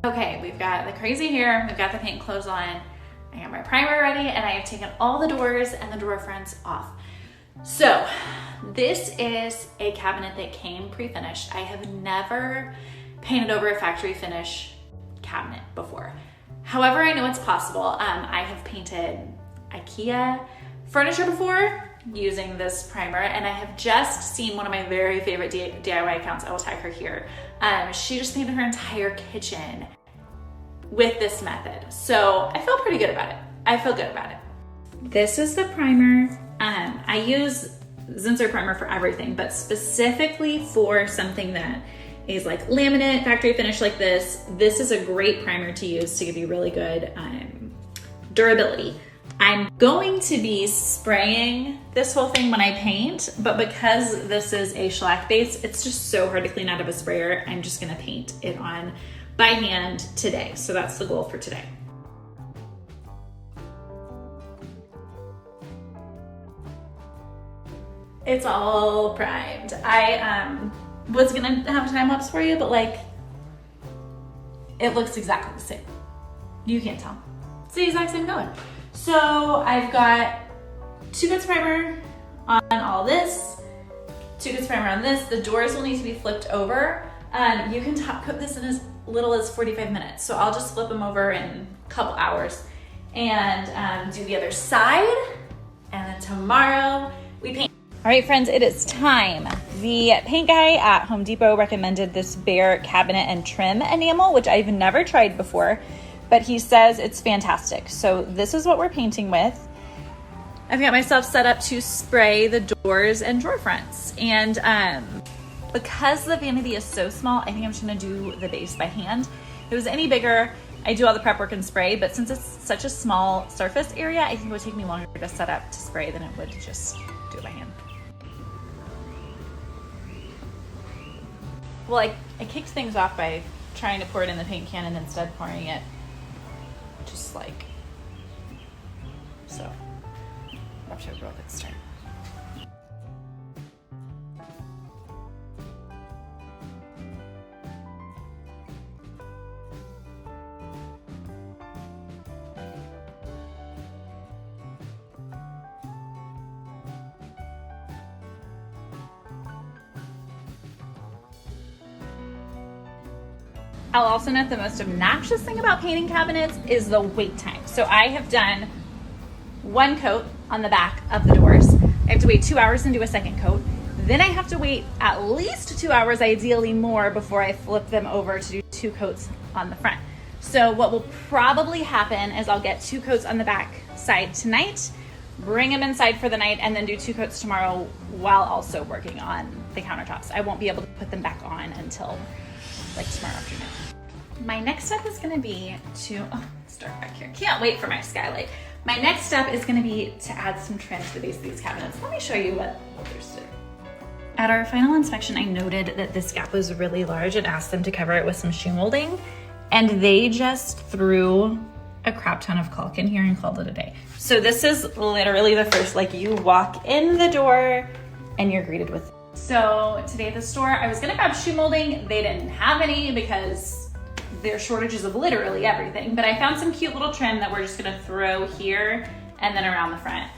Okay, we've got the crazy hair, we've got the paint clothes on, I got my primer ready, and I have taken all the doors and the door fronts off. So this is a cabinet that came pre-finished. I have never painted over a factory finish cabinet before. However, I know it's possible. I have painted IKEA furniture before using this primer, and I have just seen one of my very favorite DIY accounts. I will tag her here. She just painted her entire kitchen with this method. So I feel pretty good about it. I feel good about it. This is the primer. I use Zinsser primer for everything, but specifically for something that is like laminate, factory finish like this is a great primer to use to give you really good durability. I'm going to be spraying this whole thing when I paint, but because this is a shellac base, it's just so hard to clean out of a sprayer. I'm just gonna paint it on by hand today. So that's the goal for today. It's all primed. I was gonna have a time lapse for you, but like, it looks exactly the same. You can't tell. It's the exact same color. So I've got 2 coats primer on all this, 2 coats primer on this. The doors will need to be flipped over. You can top coat this in as little as 45 minutes. So I'll just flip them over in a couple hours and do the other side. And then tomorrow we paint. All right, friends, it is time. The paint guy at Home Depot recommended this bare cabinet and trim enamel, which I've never tried before, but he says it's fantastic. So this is what we're painting with. I've got myself set up to spray the doors and drawer fronts. And because the vanity is so small, I think I'm just gonna do the base by hand. If it was any bigger, I do all the prep work and spray, but since it's such a small surface area, I think it would take me longer to set up to spray than it would to just do it by hand. Well, I kicked things off by trying to pour it in the paint can and instead pouring it just like so. Off to a real good start. I'll also note the most obnoxious thing about painting cabinets is the wait time. So I have done 1 coat on the back of the doors. I have to wait 2 hours and do a second coat. Then I have to wait at least 2 hours, ideally more, before I flip them over to do 2 coats on the front. So what will probably happen is I'll get 2 coats on the back side tonight, bring them inside for the night, and then do 2 coats tomorrow while also working on the countertops. I won't be able to put them back on until like tomorrow afternoon. My next step is gonna be to, oh, it's dark back here. Can't wait for my skylight. My next step is gonna be to add some trim to the base of these cabinets. Let me show you what others did. At our final inspection, I noted that this gap was really large and asked them to cover it with some shoe molding, and they just threw a crap ton of caulk in here and called it a day. So this is literally the first, like, you walk in the door and you're greeted with it. So today at the store, I was gonna grab shoe molding. They didn't have any because there are shortages of literally everything, but I found some cute little trim that we're just gonna throw here and then around the front.